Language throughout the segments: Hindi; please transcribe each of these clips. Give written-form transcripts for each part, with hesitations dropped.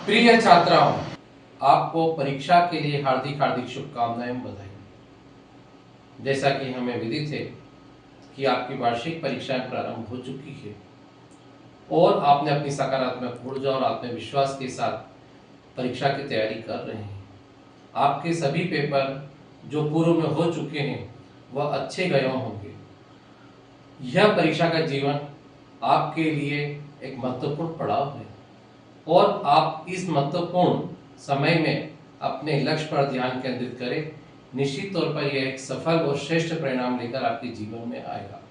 प्रिय छात्राओं, आपको परीक्षा के लिए हार्दिक हार्दिक शुभकामनाएं, बधाई। जैसा कि हमें विदित है कि आपकी वार्षिक परीक्षाएं प्रारंभ हो चुकी है और आपने अपनी सकारात्मक ऊर्जा और आत्मविश्वास के साथ परीक्षा की तैयारी कर रहे हैं। आपके सभी पेपर जो पूर्व में हो चुके हैं वह अच्छे गए होंगे। यह परीक्षा का जीवन आपके लिए एक महत्वपूर्ण पड़ाव है और आप इस महत्वपूर्ण समय में अपने लक्ष्य पर ध्यान केंद्रित करें। निश्चित तौर पर यह एक सफल और श्रेष्ठ परिणाम लेकर आपके जीवन में आएगा।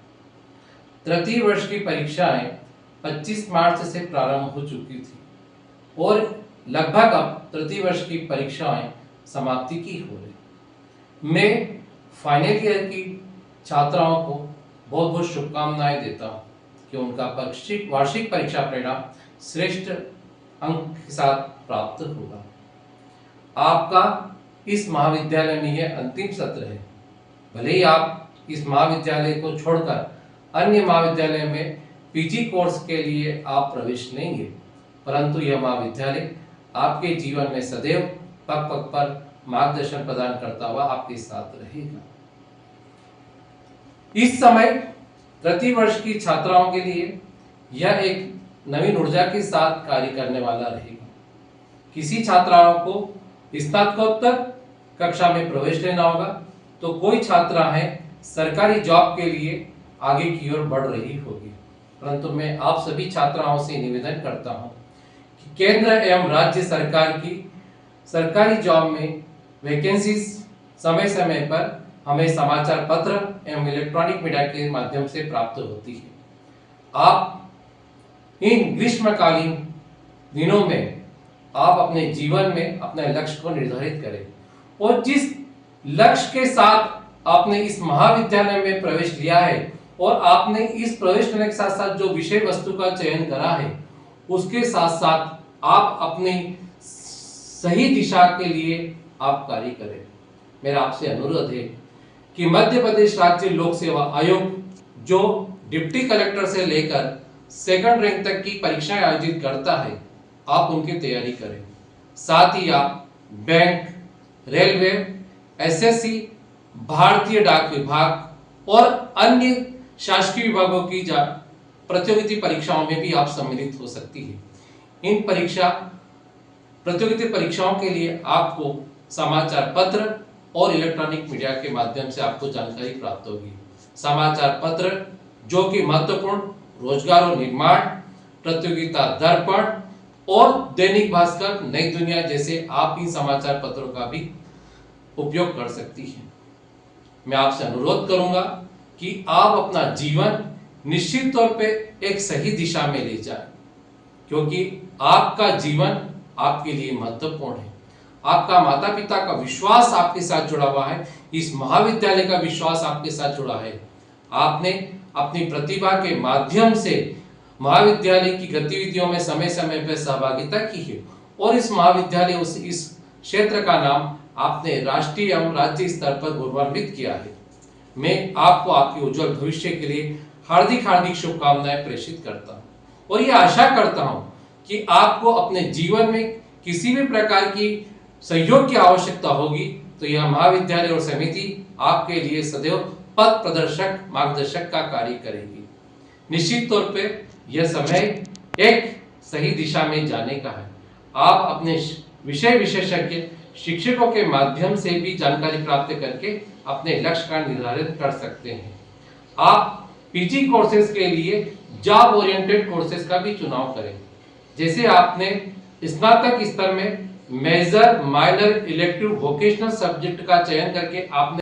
तृतीय वर्ष की परीक्षाएं 25 मार्च से प्रारंभ हो चुकी थी और लगभग अब तृतीय वर्ष की परीक्षाएं समाप्ति की हो रही। मैं फाइनल ईयर की छात्राओं को बहुत बहुत शुभकामनाएं देता हूं कि उनका वार्षिक परीक्षा परिणाम श्रेष्ठ अंक के साथ प्राप्त होगा। आपका इस महाविद्यालय में यह अंतिम सत्र है। भले ही आप इस महाविद्यालय को छोड़कर अन्य महाविद्यालय में पीजी कोर्स के लिए आप प्रवेश लेंगे, परंतु यह महाविद्यालय आपके जीवन में सदैव पग पग पर मार्गदर्शन प्रदान करता हुआ आपके साथ रहेगा। इस समय तृतीय वर्ष की छात्राओं के लिए यह एक नवीन ऊर्जा के साथ कार्य करने वाला रहेगा। किसी छात्राओं को स्नातकोत्तर कक्षा में प्रवेश लेना होगा, तो कोई छात्रा है सरकारी जॉब के लिए आगे की ओर बढ़ रही होगी। परंतु मैं आप सभी छात्राओं से निवेदन करता हूं कि केंद्र एवं राज्य सरकार की सरकारी जॉब में वैकेंसीज समय समय पर हमें समाचार पत्र एवं इलेक्ट्रॉनिक मीडिया के माध्यम से प्राप्त होती है। आप इन ग्रीष्मकालीन दिनों में आप अपने जीवन में अपने लक्ष्य को निर्धारित करें और जिस लक्ष्य के साथ आपने इस महाविद्यालय में प्रवेश लिया है और आपने इस प्रवेश लेने के साथ साथ जो विषय वस्तु का चयन करा है उसके साथ साथ आप अपनी सही दिशा के लिए आप कार्य करें। मेरा आपसे अनुरोध है कि मध्य प्रदेश राज्य लोक सेवा आयोग जो डिप्टी कलेक्टर से लेकर सेकंड रैंक तक की परीक्षाएं आयोजित करता है, आप उनकी तैयारी करें। साथ ही आप बैंक, रेलवे, एसएससी, भारतीय डाक विभाग और अन्य शासकीय विभागों की प्रतियोगिता परीक्षाओं में भी आप सम्मिलित हो सकती है। इन प्रतियोगिता परीक्षाओं के लिए आपको समाचार पत्र और इलेक्ट्रॉनिक मीडिया के माध्यम से आपको जानकारी प्राप्त होगी। समाचार पत्र जो कि महत्वपूर्ण रोजगार और निर्माण, प्रतियोगिता दर्पण और दैनिक भास्कर, नई दुनिया जैसे आप इन समाचार पत्रों का भी उपयोग कर सकती हैं। मैं आपसे अनुरोध करूंगा कि आप अपना जीवन निश्चित तौर पे एक सही दिशा में ले जाएं, क्योंकि आपका जीवन आपके लिए महत्वपूर्ण है। आपका माता पिता का विश्वास आपके साथ जुड़ा हुआ है, इस महाविद्यालय का विश्वास आपके साथ जुड़ा है। आपने अपनी प्रतिभा के माध्यम से महाविद्यालय की गतिविधियों में समय समय पर सहभागिता की है और इस महाविद्यालय इस क्षेत्र का नाम आपने राष्ट्रीय एवं राज्य स्तर पर गौरवान्वित किया है। मैं आपको आपके उज्जवल भविष्य के लिए हार्दिक हार्दिक शुभकामनाएं प्रेषित करता हूं और यह आशा करता हूं कि आपको अपने जीवन में किसी भी प्रकार की सहयोग की आवश्यकता होगी तो यह महाविद्यालय और समिति आपके लिए सदैव पथ प्रदर्शक मार्गदर्शक का कार्य करेगी। निश्चित तौर पे यह समय एक सही दिशा में जाने का है। आप अपने विषय विशेषज्ञ शिक्षकों के माध्यम से भी जानकारी प्राप्त करके अपने लक्ष्य का निर्धारण कर सकते हैं। आप पीजी कोर्सेज के लिए जॉब ओरिएंटेड कोर्सेज का भी चुनाव करें। जैसे आपने स्नातक स्तर में major, minor, elective, vocational subject का चयन करके आपने